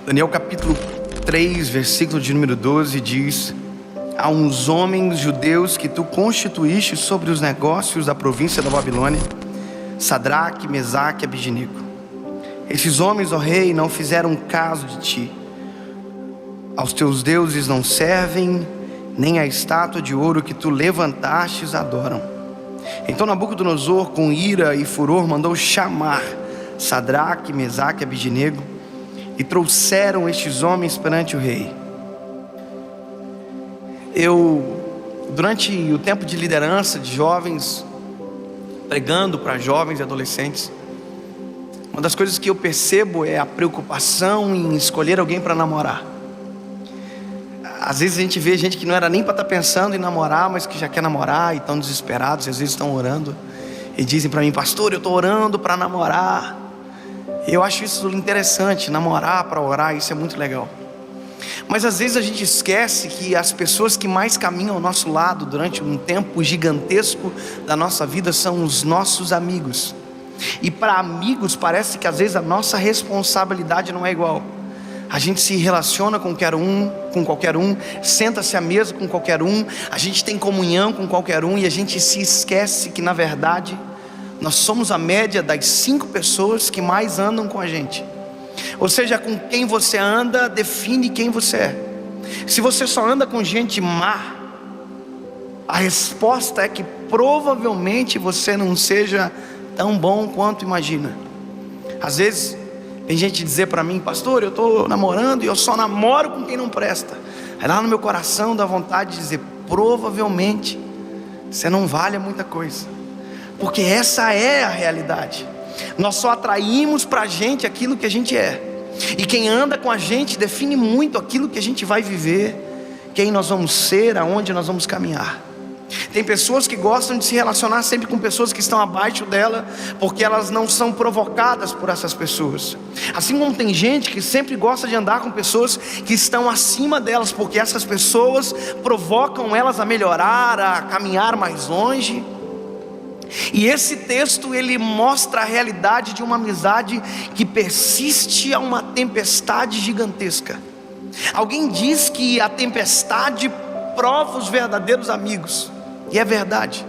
Daniel capítulo 3, versículo de número 12 diz: há uns homens judeus que tu constituíste sobre os negócios da província da Babilônia, Sadraque, Mesaque e Abidnego. Esses homens, ó rei, não fizeram caso de ti. Aos teus deuses não servem, nem a estátua de ouro que tu levantastes adoram. Então Nabucodonosor, com ira e furor, mandou chamar Sadraque, Mesaque e Abidnego, e trouxeram estes homens perante o rei. Durante o tempo de liderança de jovens, pregando para jovens e adolescentes, uma das coisas que eu percebo é a preocupação em escolher alguém para namorar. Às vezes a gente vê gente que não era nem para estar pensando em namorar, mas que já quer namorar e estão desesperados, e às vezes estão orando e dizem para mim: pastor, eu estou orando para namorar. Eu acho isso interessante, namorar para orar, isso é muito legal. Mas às vezes a gente esquece que as pessoas que mais caminham ao nosso lado durante um tempo gigantesco da nossa vida são os nossos amigos. E para amigos parece que às vezes a nossa responsabilidade não é igual. A gente se relaciona com qualquer um, senta-se à mesa com qualquer um, a gente tem comunhão com qualquer um, e a gente se esquece que na verdade nós somos a média das 5 pessoas que mais andam com a gente. Ou seja, com quem você anda define quem você é. Se você só anda com gente má, a resposta é que provavelmente você não seja tão bom quanto imagina. Às vezes tem gente dizer para mim: pastor, eu estou namorando e eu só namoro com quem não presta. Aí lá no meu coração dá vontade de dizer: provavelmente você não vale muita coisa, porque essa é a realidade. Nós só atraímos para a gente aquilo que a gente é, e quem anda com a gente define muito aquilo que a gente vai viver, quem nós vamos ser, aonde nós vamos caminhar. Tem pessoas que gostam de se relacionar sempre com pessoas que estão abaixo dela, porque elas não são provocadas por essas pessoas. Assim como tem gente que sempre gosta de andar com pessoas que estão acima delas, porque essas pessoas provocam elas a melhorar, a caminhar mais longe. E esse texto ele mostra a realidade de uma amizade que persiste a uma tempestade gigantesca. Alguém diz que a tempestade prova os verdadeiros amigos, e é verdade.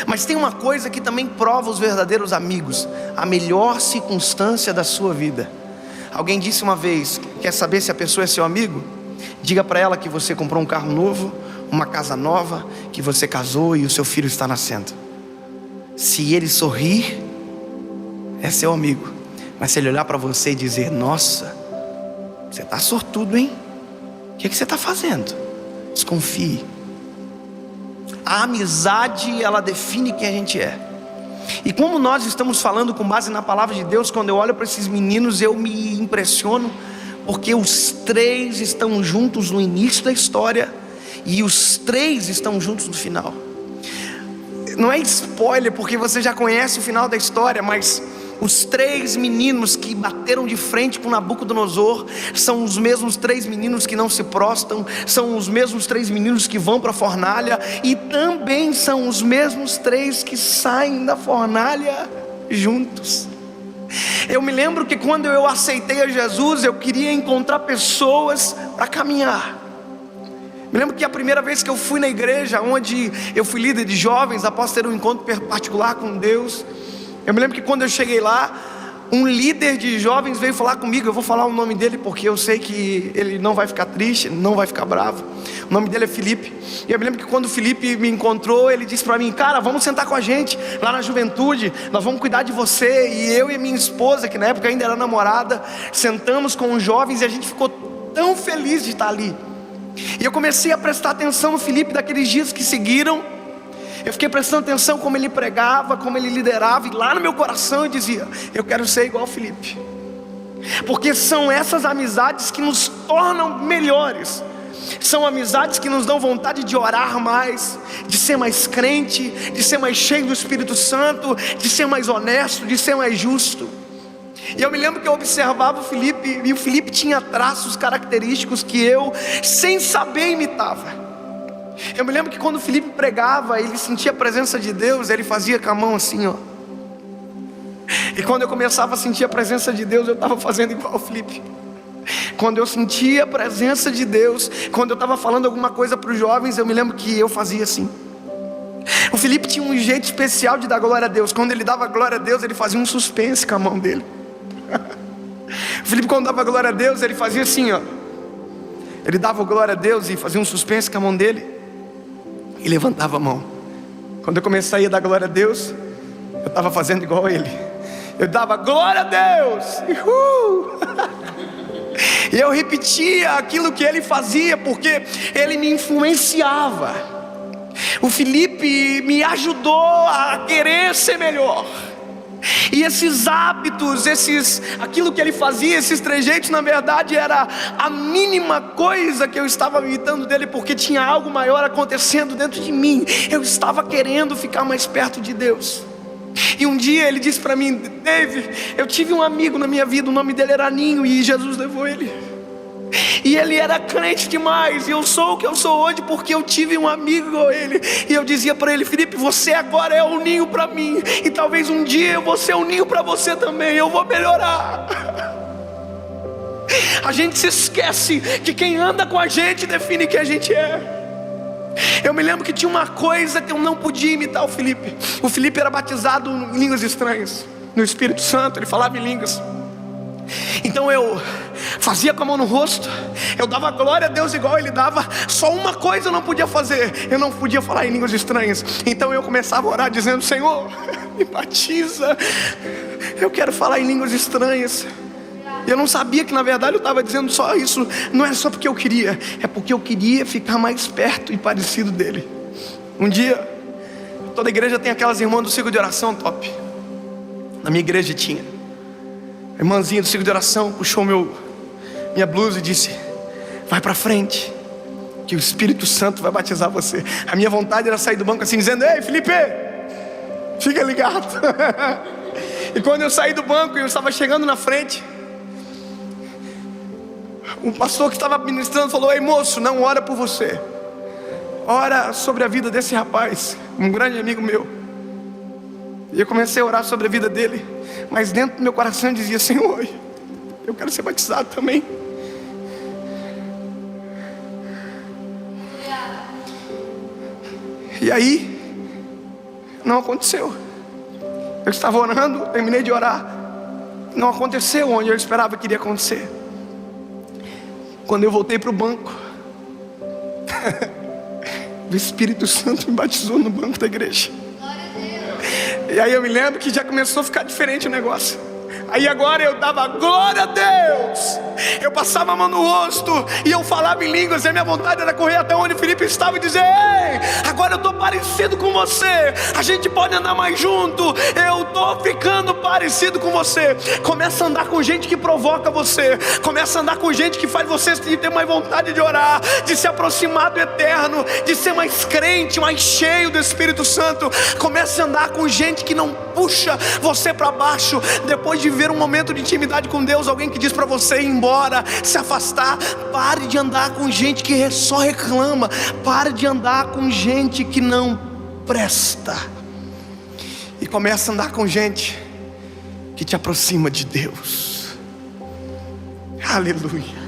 Mas tem uma coisa que também prova os verdadeiros amigos: a melhor circunstância da sua vida. Alguém disse uma vez: quer saber se a pessoa é seu amigo? Diga para ela que você comprou um carro novo, uma casa nova, que você casou e o seu filho está nascendo. Se ele sorrir, é seu amigo. Mas se ele olhar para você e dizer: nossa, você está sortudo, hein? O que você está fazendo? Desconfie. A amizade, ela define quem a gente é. E como nós estamos falando com base na palavra de Deus, quando eu olho para esses meninos eu me impressiono, porque os 3 estão juntos no início da história, e os 3 estão juntos no final. Não é spoiler, porque você já conhece o final da história, mas os 3 meninos que bateram de frente com Nabucodonosor são os mesmos 3 meninos que não se prostam, são os mesmos 3 meninos que vão para a fornalha, e também são os mesmos 3 que saem da fornalha juntos. Eu me lembro que quando eu aceitei a Jesus, eu queria encontrar pessoas para caminhar. Me lembro que a primeira vez que eu fui na igreja, onde eu fui líder de jovens, após ter um encontro particular com Deus, eu me lembro que quando eu cheguei lá, um líder de jovens veio falar comigo. Eu vou falar o nome dele porque eu sei que ele não vai ficar triste, não vai ficar bravo. O nome dele é Felipe. E eu me lembro que quando o Felipe me encontrou, ele disse para mim: cara, vamos sentar com a gente lá na juventude, nós vamos cuidar de você. E eu e minha esposa, que na época ainda era namorada, sentamos com os jovens e a gente ficou tão feliz de estar ali. E eu comecei a prestar atenção no Felipe daqueles dias que seguiram. Eu fiquei prestando atenção como ele pregava, como ele liderava, e lá no meu coração eu dizia: eu quero ser igual ao Felipe. Porque são essas amizades que nos tornam melhores. São amizades que nos dão vontade de orar mais, de ser mais crente, de ser mais cheio do Espírito Santo, de ser mais honesto, de ser mais justo. E eu me lembro que eu observava o Felipe, e o Felipe tinha traços característicos que eu, sem saber, imitava. Eu me lembro que quando o Felipe pregava, ele sentia a presença de Deus, ele fazia com a mão assim, ó. E quando eu começava a sentir a presença de Deus, eu estava fazendo igual o Felipe. quando eu sentia a presença de Deus, quando eu estava falando alguma coisa para os jovens, eu me lembro que eu fazia assim. O Felipe tinha um jeito especial de dar glória a Deus. Quando ele dava glória a Deus, ele fazia um suspense com a mão dele. O Felipe, quando dava glória a Deus, ele fazia assim, ó. Ele dava glória a Deus e fazia um suspense com a mão dele e levantava a mão. Quando eu comecei a dar glória a Deus, eu estava fazendo igual a ele. Eu dava glória a Deus. E eu repetia aquilo que ele fazia, porque ele me influenciava. O Felipe me ajudou a querer ser melhor. E esses hábitos, aquilo que ele fazia, esses trejeitos, na verdade era a mínima coisa que eu estava imitando dele, porque tinha algo maior acontecendo dentro de mim. Eu estava querendo ficar mais perto de Deus. E um dia ele disse para mim: Dave, eu tive um amigo na minha vida, o nome dele era Ninho, e Jesus levou ele. E ele era crente demais, e eu sou o que eu sou hoje porque eu tive um amigo igual ele. E eu dizia para ele: Felipe, você agora é o Ninho para mim, e talvez um dia eu vou ser o Ninho para você também. Eu vou melhorar. A gente se esquece que quem anda com a gente define quem a gente é. Eu me lembro que tinha uma coisa que eu não podia imitar o Felipe. O Felipe era batizado em línguas estranhas, no Espírito Santo, ele falava em línguas. Então eu fazia com a mão no rosto, eu dava glória a Deus igual ele dava. Só uma coisa eu não podia fazer: eu não podia falar em línguas estranhas. Então eu começava a orar dizendo: Senhor, me batiza, eu quero falar em línguas estranhas. Eu não sabia que na verdade eu estava dizendo só isso. Não é só porque eu queria, é porque eu queria ficar mais perto e parecido dele. Um dia, toda igreja tem aquelas irmãs do ciclo de oração top. Na minha igreja tinha. A irmãzinha do ciclo de oração puxou minha blusa e disse: vai para frente, que o Espírito Santo vai batizar você. A minha vontade era sair do banco assim dizendo: ei Felipe, fica ligado. E quando eu saí do banco e eu estava chegando na frente, um pastor que estava ministrando falou: ei moço, não ora por você, ora sobre a vida desse rapaz, um grande amigo meu. E eu comecei a orar sobre a vida dele, mas dentro do meu coração dizia: Senhor, eu quero ser batizado também. E aí não aconteceu. Eu estava orando, terminei de orar, não aconteceu onde eu esperava que iria acontecer. Quando eu voltei para o banco, o Espírito Santo me batizou no banco da igreja. E aí eu me lembro que já começou a ficar diferente o negócio. Aí agora eu dava glória a Deus, eu passava a mão no rosto e eu falava em línguas. E a minha vontade era correr até onde o Felipe estava e dizer: ei, agora eu estou parecido com você, a gente pode andar mais junto, eu estou ficando parecido com você. Começa a andar com gente que provoca você, começa a andar com gente que faz você ter mais vontade de orar, de se aproximar do eterno, de ser mais crente, mais cheio do Espírito Santo. Começa a andar com gente que não puxa você para baixo. Depois de ver um momento de intimidade com Deus, alguém que diz para você ir embora, se afastar, pare de andar com gente que só reclama, pare de andar com gente que não presta, e começa a andar com gente que te aproxima de Deus. Aleluia.